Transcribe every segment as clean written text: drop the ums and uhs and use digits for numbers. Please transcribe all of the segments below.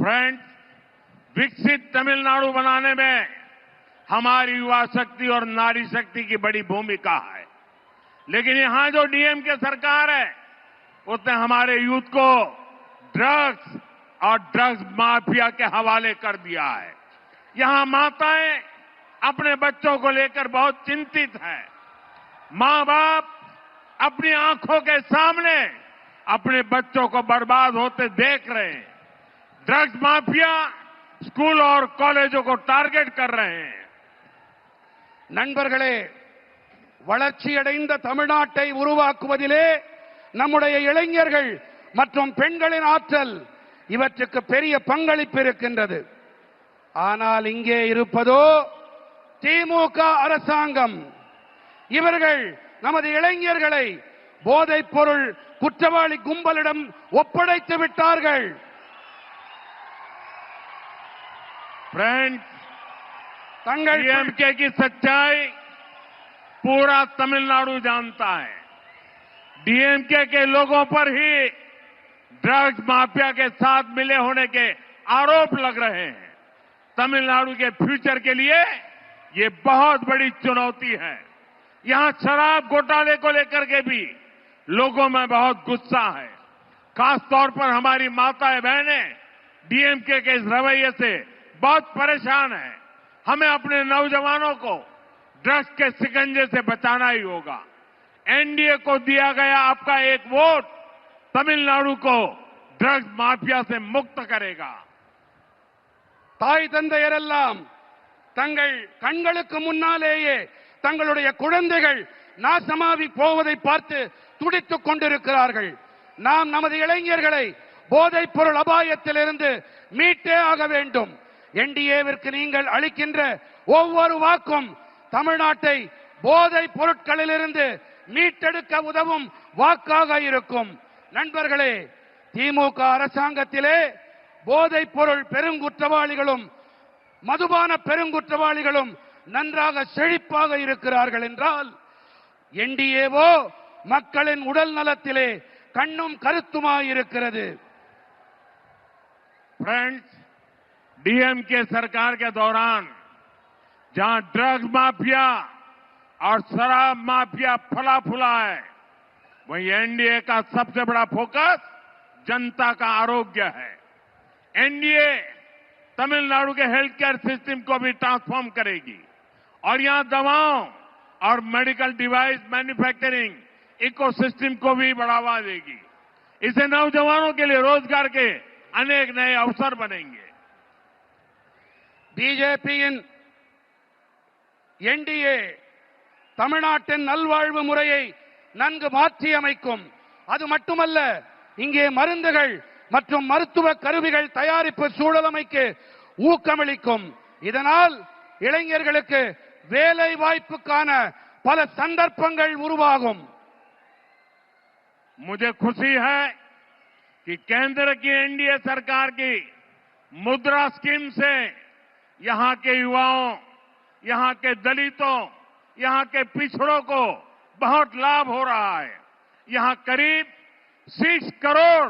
Friends, विकसित तमिलनाडु बनाने में हमारी युवा शक्ति और नारी शक्ति की बड़ी भूमिका है। लेकिन यहां जो डीएमके सरकार है उसने हमारे यूथ को ड्रग्स और ड्रग्स माफिया के हवाले कर दिया है। यहां माताएं अपने बच्चों को लेकर बहुत चिंतित हैं। मां बाप अपनी आंखों के सामने अपने बच्चों को बर्बाद होते देख रहे हैं। ड्रग्स माफिया स्कूल और कॉलेजों को टारगेट कर रहे हैं। நண்பர்களே, வளர்ச்சியடைந்த தமிழ்நாட்டை உருவாக்குவதிலே நம்முடைய இளைஞர்கள் மற்றும் பெண்களின் ஆற்றல் இவற்றுக்கு பெரிய பங்களிப்பு இருக்கின்றது. ஆனால் இங்கே இருப்பதோ திமுக அரசாங்கம். இவர்கள் நமது இளைஞர்களை போதைப் பொருள் குற்றவாளி கும்பலிடம் ஒப்படைத்து விட்டார்கள். फ्रेंड्स, डीएमके की सच्चाई पूरा तमिलनाडु जानता है। डीएमके के लोगों पर ही ड्रग्स माफिया के साथ मिले होने के आरोप लग रहे हैं। तमिलनाडु के फ्यूचर के लिए ये बहुत बड़ी चुनौती है। यहां शराब घोटाले को लेकर के भी लोगों में बहुत गुस्सा है। खासतौर पर हमारी माताएं बहनें डीएमके के इस रवैये से बहुत परेशान है। हमें अपने नौजवानों को ड्रग्स के शिकंजे से बचाना ही होगा। एनडीए को दिया गया आपका एक वोट तमिलनाडु को ड्रग्स माफिया से मुक्त करेगा। தாய் தந்தையரெல்லாம் தங்கள் கண்களுக்கு முன்னாலேயே தங்களுடைய குழந்தைகள் நாசமாகி போவதை பார்த்து துடித்துக் கொண்டிருக்கிறார்கள். நாம் நமது இளைஞர்களை போதைப் பொருள் அபாயத்திலிருந்து மீட்டே ஆக வேண்டும். என்டிஏவிற்கு நீங்கள் அளிக்கின்ற ஒவ்வொரு வாக்கும் தமிழ்நாட்டை போதைப் பொருட்களிலிருந்து மீட்டெடுக்க உதவும் வாக்காக இருக்கும். நண்பர்களே, திமுக அரசாங்கத்திலே போதைப் பொருள் பெருங்குற்றவாளிகளும் மதுபான பெருங்குற்றவாளிகளும் நன்றாக செழிப்பாக இருக்கிறார்கள் என்றால், என்டிஏவோ மக்களின் உடல் நலத்திலே கண்ணும் கருத்துமாய் இருக்கிறது. फ्रेंड्स, डीएमके सरकार के दौरान जहां ड्रग्स माफिया और शराब माफिया फला फूला है, वहीं एनडीए का सबसे बड़ा फोकस जनता का आरोग्य है। एनडीए तमिलनाडु के हेल्थ केयर सिस्टम को भी ट्रांसफॉर्म करेगी और यहां दवाओं और मेडिकल डिवाइस मैन्युफैक्चरिंग इकोसिस्टम को भी बढ़ावा देगी। इससे नौजवानों के लिए रोजगार के अनेक नए अवसर बनेंगे। பிஜேபியின் என்டிஏ தமிழ்நாட்டின் நல்வாழ்வு முறையை நன்கு மாற்றி அமைக்கும். அது மட்டுமல்ல, இங்கே மருந்துகள் மற்றும் மருத்துவ கருவிகள் தயாரிப்பு சூழலமைக்கு ஊக்கமளிக்கும். இதனால் இளைஞர்களுக்கு வேலை வாய்ப்புக்கான பல சந்தர்ப்பங்கள் உருவாகும். मुझे खुशी है कि केंद्र की एनडीए सरकार की मुद्रा स्कीम से यहां के युवाओं, यहां के दलितों, यहां के पिछड़ों को बहुत लाभ हो रहा है। यहां करीब 6 करोड़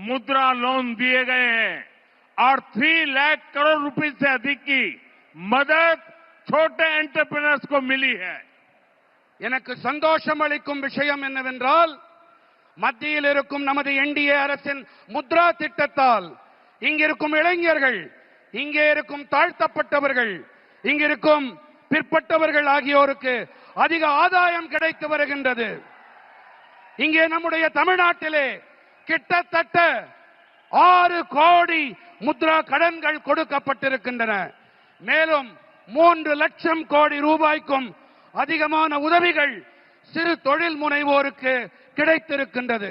मुद्रा लोन दिए गए हैं और 3 लाख करोड़ रुपए से अधिक की मदद छोटे एंटरप्रेन्योर्स को मिली है। எனக்கு சந்தோஷம் அளிக்கும் விஷயம் என்னவென்றால், மத்தியில் இருக்கும் நமது என்டிஏ அரசின் முத்ரா திட்டத்தால் இங்கிருக்கும் இளைஞர்கள், இங்கே இருக்கும் தாழ்த்தப்பட்டவர்கள், இங்கிருக்கும் பிற்பட்டவர்கள் ஆகியோருக்கு அதிக ஆதாயம் கிடைத்து வருகின்றது. இங்கே நம்முடைய தமிழ்நாட்டிலே கிட்டத்தட்ட 6 கோடி முத்ரா கடன்கள் கொடுக்கப்பட்டிருக்கின்றன. மேலும் 3 லட்சம் கோடி ரூபாய்க்கும் அதிகமான உதவிகள் சிறு தொழில் முனைவோருக்கு கிடைத்திருக்கின்றது.